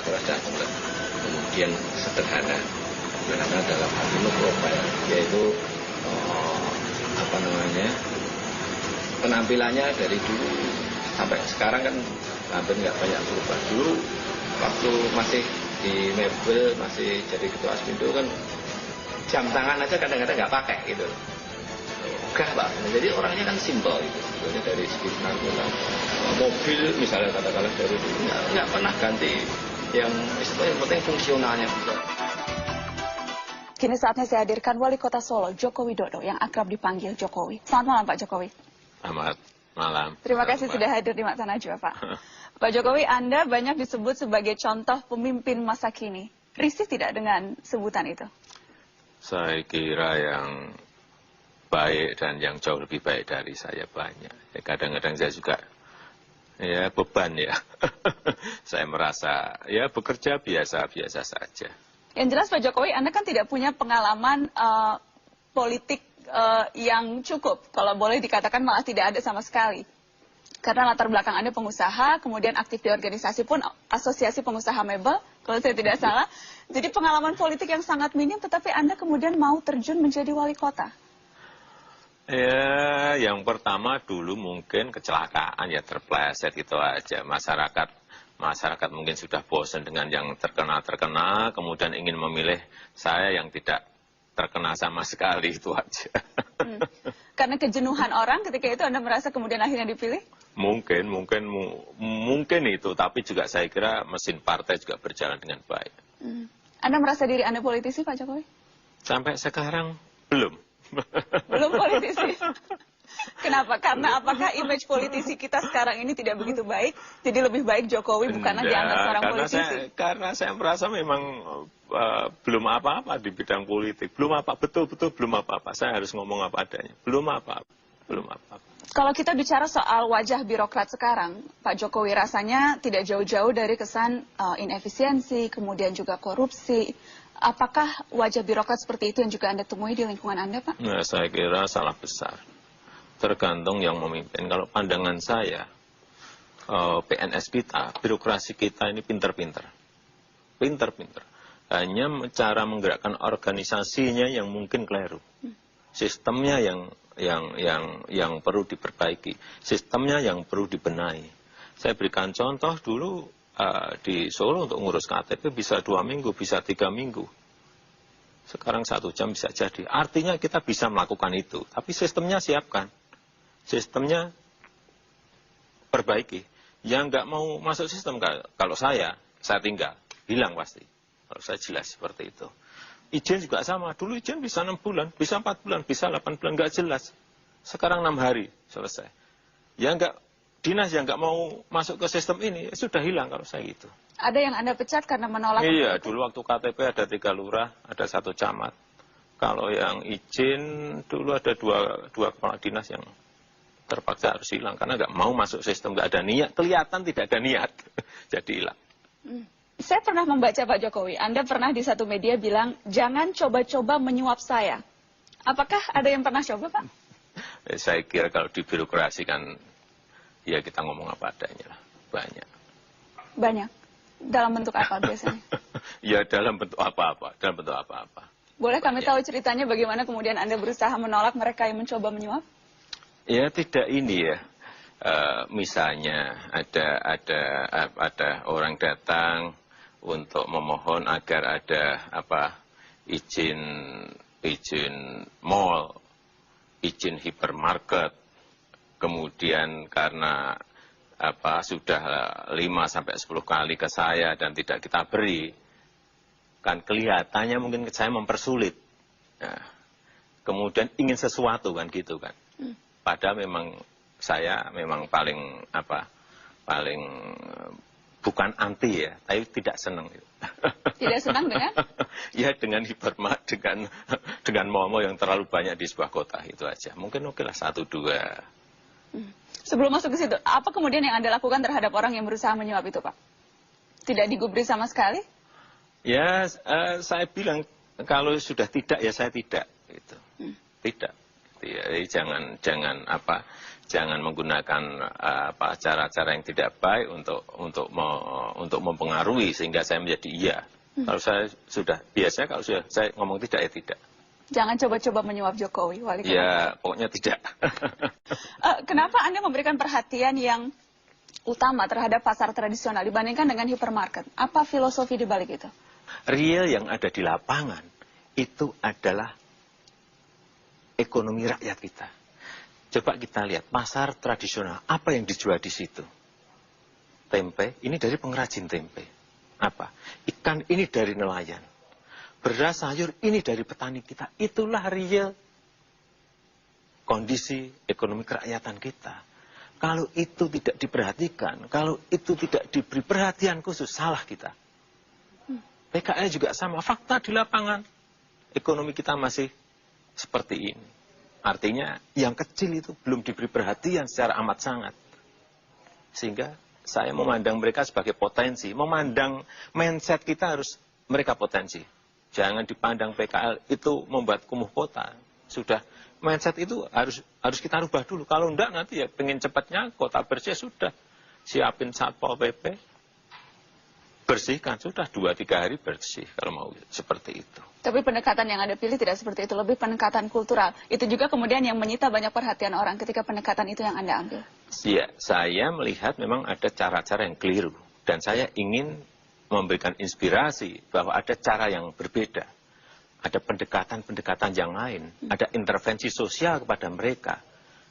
keras dan kemudian sederhana dalam hal ini profil, yaitu penampilannya dari dulu sampai sekarang kan hampir nggak banyak berubah. Dulu waktu masih di Mebel, masih jadi ketua Aspindo kan jam tangan aja kadang-kadang nggak pakai gitu. Enggak Pak, jadi orangnya kan simpel gitu. Sebetulnya dari segi penampilan, mobil misalnya katakanlah dari dulu nggak pernah ganti yang penting fungsionalnya. Kini saatnya saya hadirkan Wali Kota Solo, Joko Widodo, yang akrab dipanggil Jokowi. Selamat malam Pak Jokowi. Selamat malam. Terima kasih sudah hadir di Mata Najwa Pak. Pak Jokowi, Anda banyak disebut sebagai contoh pemimpin masa kini. Risih tidak dengan sebutan itu? Saya kira yang baik dan yang jauh lebih baik dari saya banyak. Kadang-kadang saya juga beban ya. Saya merasa bekerja biasa-biasa saja. Yang jelas Pak Jokowi, Anda kan tidak punya pengalaman politik yang cukup. Kalau boleh dikatakan malah tidak ada sama sekali. Karena latar belakang Anda pengusaha, kemudian aktif di organisasi pun Asosiasi Pengusaha Mebel, kalau saya tidak salah. Jadi pengalaman politik yang sangat minim, tetapi Anda kemudian mau terjun menjadi wali kota. Ya, yang pertama dulu mungkin kecelakaan terpleset gitu aja. Masyarakat mungkin sudah bosan dengan yang terkenal, kemudian ingin memilih saya yang tidak terkena sama sekali, itu aja. Karena kejenuhan orang ketika itu Anda merasa kemudian akhirnya dipilih? Mungkin itu, tapi juga saya kira mesin partai juga berjalan dengan baik. Anda merasa diri Anda politisi, Pak Jokowi? Sampai sekarang belum. Belum politisi. Kenapa? Karena apakah image politisi kita sekarang ini tidak begitu baik, jadi lebih baik Jokowi bukanlah dianggap seorang politisi? Karena saya merasa memang belum apa-apa di bidang politik. Belum apa, betul-betul belum apa-apa. Saya harus ngomong apa adanya. Belum apa-apa. Kalau kita bicara soal wajah birokrat sekarang, Pak Jokowi rasanya tidak jauh-jauh dari kesan inefisiensi, kemudian juga korupsi. Apakah wajah birokrat seperti itu yang juga Anda temui di lingkungan Anda, Pak? Nah, saya kira salah besar. Tergantung yang memimpin. Kalau pandangan saya, PNS kita, birokrasi kita ini pinter-pinter. Pinter-pinter. Hanya cara menggerakkan organisasinya yang mungkin keliru. Sistemnya yang perlu diperbaiki. Sistemnya yang perlu dibenahi. Saya berikan contoh dulu di Solo untuk ngurus KTP bisa 2 minggu, bisa 3 minggu. Sekarang 1 jam bisa jadi. Artinya kita bisa melakukan itu. Tapi sistemnya siapkan. Sistemnya perbaiki. Yang nggak mau masuk sistem, kalau saya tinggal, hilang pasti. Kalau saya jelas seperti itu. Izin juga sama. Dulu izin bisa 6 bulan, bisa 4 bulan, bisa 8 bulan, nggak jelas. Sekarang 6 hari selesai. Dinas yang nggak mau masuk ke sistem ini, sudah hilang kalau saya gitu. Ada yang Anda pecat karena menolak? Iya, dulu waktu KTP ada 3 lurah, ada 1 camat. Kalau yang izin, dulu ada dua kepala dinas yang terpaksa harus hilang. Karena nggak mau masuk sistem, nggak ada niat. Kelihatan tidak ada niat, jadi hilang. Saya pernah membaca Pak Jokowi, Anda pernah di satu media bilang, jangan coba-coba menyuap saya. Apakah ada yang pernah coba, Pak? Saya kira kalau di birokrasi kan, ya kita ngomong apa adanya lah. Banyak. Banyak? Dalam bentuk apa biasanya? Ya dalam bentuk apa-apa. Boleh kami tahu ceritanya bagaimana kemudian Anda berusaha menolak mereka yang mencoba menyuap? Ya tidak ini ya. Misalnya ada orang datang untuk memohon agar ada izin mall, izin hipermarket. Kemudian karena sudah 5-10 kali ke saya dan tidak kita beri, kan kelihatannya mungkin saya mempersulit. Nah, kemudian ingin sesuatu kan gitu kan. Padahal memang saya memang paling bukan anti ya, tapi tidak senang. Tidak senang dengan? Ya dengan hipermarket, dengan mall-mall yang terlalu banyak di sebuah kota itu aja. Mungkin oke lah 1-2. Sebelum masuk ke situ, apa kemudian yang Anda lakukan terhadap orang yang berusaha menyuap itu, Pak? Tidak digubris sama sekali? Ya, saya bilang kalau sudah tidak ya saya tidak. Gitu. Tidak. Ya, jangan menggunakan cara-cara yang tidak baik untuk mempengaruhi sehingga saya menjadi iya. Kalau saya sudah biasanya kalau sudah saya ngomong tidak ya tidak. Jangan coba-coba menyuap Jokowi, Wali Kota. Ya, pokoknya tidak. Kenapa Anda memberikan perhatian yang utama terhadap pasar tradisional dibandingkan dengan hipermarket? Apa filosofi di balik itu? Real yang ada di lapangan itu adalah ekonomi rakyat kita. Coba kita lihat pasar tradisional, apa yang dijual di situ? Tempe, ini dari pengrajin tempe. Apa? Ikan ini dari nelayan. Beras, sayur, ini dari petani kita. Itulah real kondisi ekonomi kerakyatan kita. Kalau itu tidak diperhatikan, kalau itu tidak diberi perhatian khusus, salah kita. PKL juga sama, fakta di lapangan. Ekonomi kita masih seperti ini. Artinya yang kecil itu belum diberi perhatian secara amat sangat. Sehingga saya memandang mereka sebagai potensi. Memandang mindset kita harus mereka potensi. Jangan dipandang PKL itu membuat kumuh kota. Sudah mindset itu harus kita rubah dulu. Kalau enggak nanti ya pengen cepatnya kota bersih sudah. Siapin Satpol PP. Bersihkan sudah 2-3 hari bersih kalau mau seperti itu. Tapi pendekatan yang Anda pilih tidak seperti itu, lebih pendekatan kultural. Itu juga kemudian yang menyita banyak perhatian orang ketika pendekatan itu yang Anda ambil. Ya, saya melihat memang ada cara-cara yang keliru. Dan saya ingin memberikan inspirasi bahwa ada cara yang berbeda. Ada pendekatan-pendekatan yang lain. Ada intervensi sosial kepada mereka.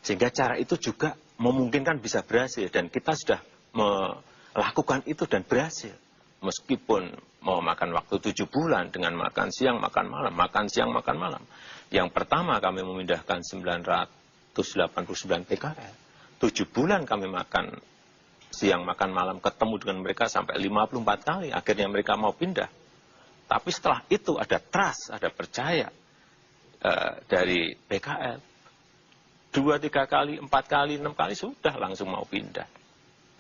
Sehingga cara itu juga memungkinkan bisa berhasil. Dan kita sudah melakukan itu dan berhasil. Meskipun mau makan waktu 7 bulan dengan makan siang, makan malam. Makan siang, makan malam. Yang pertama kami memindahkan 989 PKL. 7 bulan kami makan siang, makan malam, ketemu dengan mereka sampai 54 kali. Akhirnya mereka mau pindah. Tapi setelah itu ada trust, ada percaya dari PKL. 2-3 kali, 4 kali, 6 kali sudah langsung mau pindah.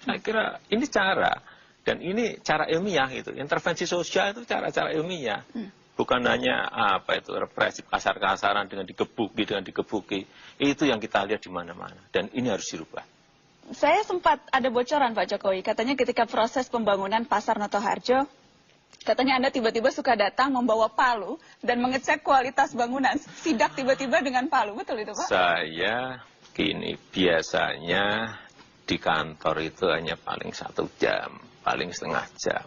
Saya kira ini cara. Dan ini cara ilmiah itu. Intervensi sosial itu cara-cara ilmiah. Bukan hanya represif kasar-kasaran dengan digebuki. Itu yang kita lihat di mana-mana. Dan ini harus dirubah. Saya sempat ada bocoran Pak Jokowi, katanya ketika proses pembangunan Pasar Noto Harjo, katanya Anda tiba-tiba suka datang membawa palu dan mengecek kualitas bangunan, sidak tiba-tiba dengan palu, betul itu Pak? Saya gini, biasanya di kantor itu hanya paling 1 jam, paling setengah jam.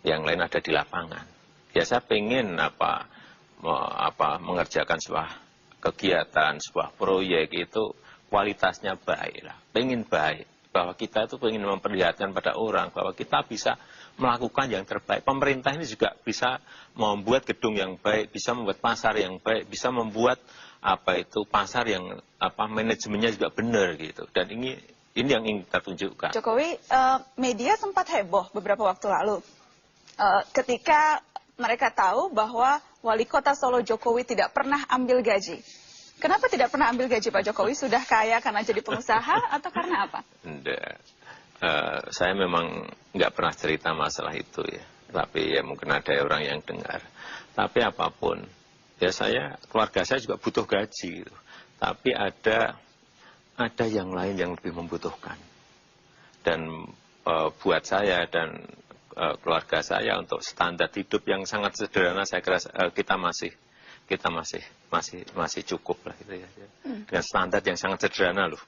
Yang lain ada di lapangan. Ya saya pengen mengerjakan sebuah kegiatan, sebuah proyek itu kualitasnya baik lah, pengen baik, bahwa kita itu pengen memperlihatkan pada orang bahwa kita bisa melakukan yang terbaik. Pemerintah ini juga bisa membuat gedung yang baik, bisa membuat pasar yang baik, bisa membuat pasar yang manajemennya juga benar gitu. Dan ini yang ingin kita tunjukkan. Jokowi, media sempat heboh beberapa waktu lalu ketika mereka tahu bahwa Wali Kota Solo Jokowi tidak pernah ambil gaji. Kenapa tidak pernah ambil gaji Pak Jokowi? Sudah kaya karena jadi pengusaha atau karena apa? Enggak. Saya memang nggak pernah cerita masalah itu ya. Tapi ya mungkin ada orang yang dengar. Tapi apapun, ya keluarga saya juga butuh gaji. Gitu. Tapi ada yang lain yang lebih membutuhkan. Dan buat saya dan keluarga saya untuk standar hidup yang sangat sederhana, saya kira kita masih cukup lah gitu ya. Dengan standar yang sangat sederhana loh.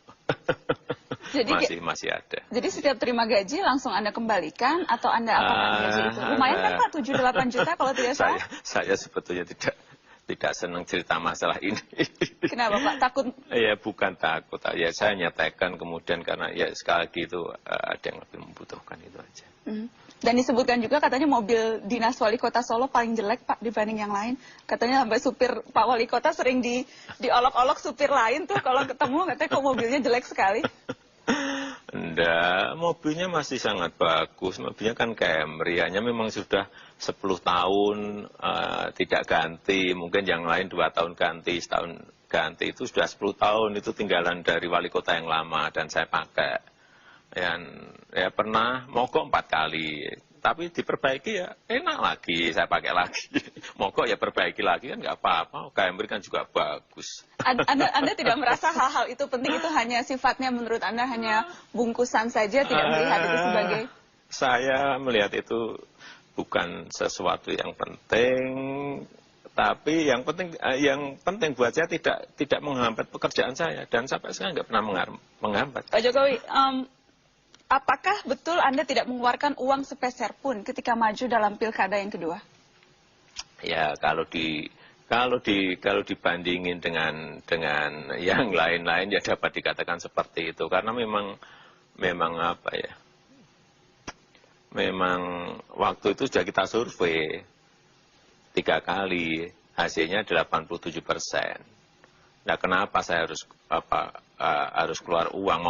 Jadi, masih ada. Jadi setiap terima gaji langsung Anda kembalikan atau Anda apakan gaji itu? Lumayan kan Pak, 7-8 juta kalau tidak salah? Saya sebetulnya tidak senang cerita masalah ini. Kenapa Pak? Takut? Ya bukan takut. Ya saya nyatakan kemudian karena ya sekali lagi itu ada yang lebih membutuhkan itu aja. Dan disebutkan juga katanya mobil dinas Wali Kota Solo paling jelek Pak dibanding yang lain. Katanya sampai supir Pak Wali Kota sering diolok-olok supir lain tuh kalau ketemu katanya kok mobilnya jelek sekali. Enggak, mobilnya masih sangat bagus. Mobilnya kan Camry, hanya memang sudah 10 tahun tidak ganti. Mungkin yang lain 2 tahun ganti, setahun ganti. Itu sudah 10 tahun, itu tinggalan dari wali kota yang lama dan saya pakai. Ya pernah mogok 4 kali. tapi diperbaiki ya enak lagi, saya pakai lagi. Mogok ya perbaiki lagi kan nggak apa-apa, Camry kan juga bagus. Anda tidak merasa hal-hal itu penting, itu hanya sifatnya menurut Anda hanya bungkusan saja, tidak melihat itu sebagai... Saya melihat itu bukan sesuatu yang penting, tapi yang penting buat saya tidak menghambat pekerjaan saya, dan sampai sekarang nggak pernah menghambat. Pak Jokowi, apakah betul Anda tidak mengeluarkan uang sepeser pun ketika maju dalam pilkada yang kedua? Ya kalau dibandingin dengan yang lain-lain ya dapat dikatakan seperti itu, karena memang apa ya? Memang waktu itu sudah kita survei 3 kali, hasilnya 87%. Nah, kenapa saya harus keluar uang,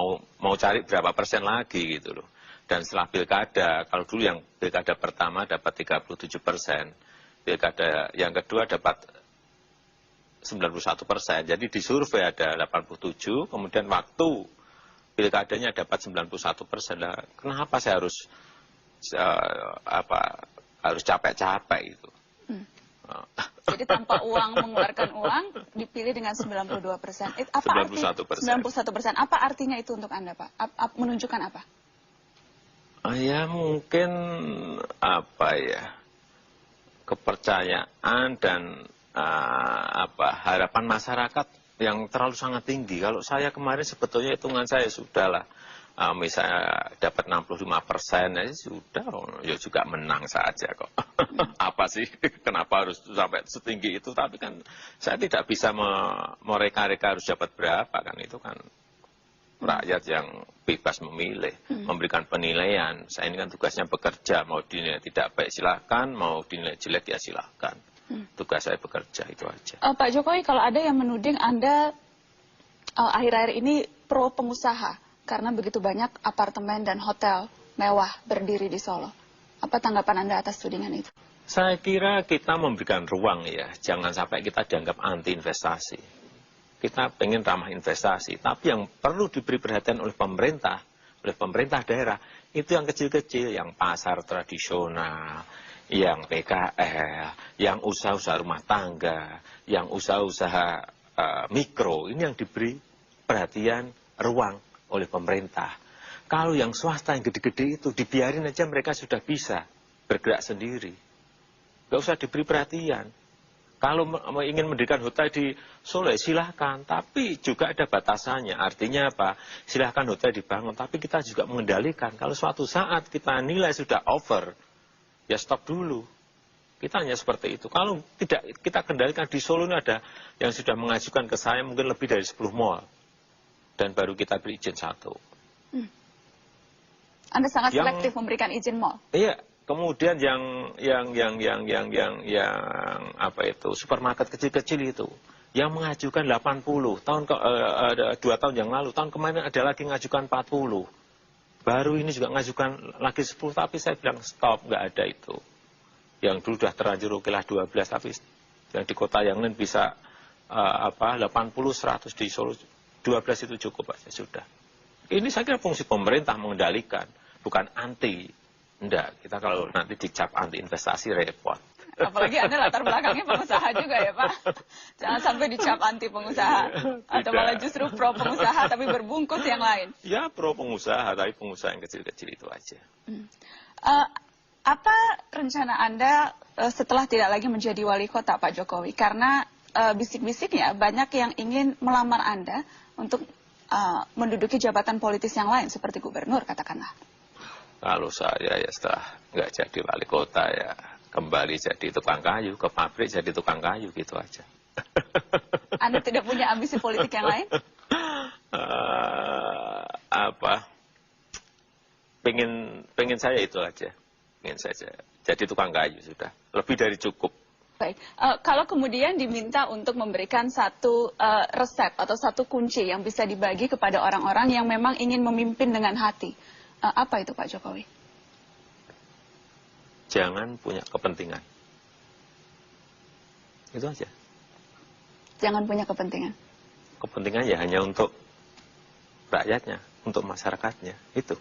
mau cari berapa persen lagi gitu loh. Dan setelah pilkada, kalau dulu yang pilkada pertama dapat 37%, pilkada yang kedua dapat 91%. Jadi di survei ada 87, kemudian waktu pilkadanya dapat 91%. Nah, kenapa saya harus capek-capek itu? Jadi tanpa uang, mengeluarkan uang, dipilih dengan 92%. Apa 91%. 91%. Apa artinya itu untuk Anda, Pak? Menunjukkan apa? Ya mungkin apa ya, kepercayaan dan harapan masyarakat yang terlalu sangat tinggi. Kalau saya kemarin sebetulnya hitungan saya sudahlah, misalnya dapat 65%, ya sudah, ya juga menang saja kok. Apa sih, kenapa harus sampai setinggi itu? Tapi kan saya tidak bisa mereka-reka harus dapat berapa, kan itu kan rakyat yang bebas memilih, memberikan penilaian. Saya ini kan tugasnya bekerja, mau dinilai tidak baik silakan, mau dinilai jelek ya silakan. Tugas saya bekerja, itu aja. Pak Jokowi, kalau ada yang menuding Anda akhir-akhir ini pro pengusaha karena begitu banyak apartemen dan hotel mewah berdiri di Solo, apa tanggapan Anda atas tudingan itu? Saya kira kita memberikan ruang ya, jangan sampai kita dianggap anti investasi. Kita pengen ramah investasi, tapi yang perlu diberi perhatian oleh pemerintah daerah, itu yang kecil-kecil, yang pasar tradisional, yang PKL, yang usaha-usaha rumah tangga, yang usaha-usaha mikro, ini yang diberi perhatian ruang oleh pemerintah. Kalau yang swasta yang gede-gede itu dibiarin aja, mereka sudah bisa bergerak sendiri. Nggak usah diberi perhatian. Kalau ingin mendirikan hotel di Solo, silahkan. Tapi juga ada batasannya. Artinya apa? Silahkan hotel dibangun, tapi kita juga mengendalikan. Kalau suatu saat kita nilai sudah over, ya stop dulu. Kita hanya seperti itu. Kalau tidak kita kendalikan, di Solo ini ada yang sudah mengajukan ke saya mungkin lebih dari 10 mall. Dan baru kita beri izin 1. Anda sangat selektif memberikan izin mall? Iya. Kemudian yang apa itu, supermarket kecil-kecil itu, yang mengajukan 80, 2 tahun yang lalu, tahun kemarin ada lagi mengajukan 40. Baru ini juga mengajukan lagi 10, tapi saya bilang stop, nggak ada itu. Yang dulu sudah terlanjur oke lah 12, tapi yang di kota yang lain bisa 80, 100, di Solo 12 itu cukup aja sudah. Ini saya kira fungsi pemerintah mengendalikan, bukan anti. Enggak, kita kalau nanti dicap anti investasi repot. Apalagi Anda latar belakangnya pengusaha juga ya Pak. Jangan sampai dicap anti pengusaha. Atau malah justru pro pengusaha tapi berbungkus yang lain. Ya pro pengusaha, tapi pengusaha yang kecil-kecil itu aja. Apa rencana Anda setelah tidak lagi menjadi wali kota Pak Jokowi? Karena bisik-bisiknya banyak yang ingin melamar Anda untuk menduduki jabatan politis yang lain seperti gubernur katakanlah. Kalau saya ya setelah nggak jadi wali kota ya kembali jadi tukang kayu, ke pabrik jadi tukang kayu gitu aja. Anda tidak punya ambisi politik yang lain? Pengen saya itu aja, pengen saja jadi tukang kayu sudah, lebih dari cukup. Baik, kalau kemudian diminta untuk memberikan satu resep atau satu kunci yang bisa dibagi kepada orang-orang yang memang ingin memimpin dengan hati, apa itu Pak Jokowi? Jangan punya kepentingan. Itu aja. Jangan punya kepentingan. Kepentingan ya hanya untuk rakyatnya, untuk masyarakatnya, itu.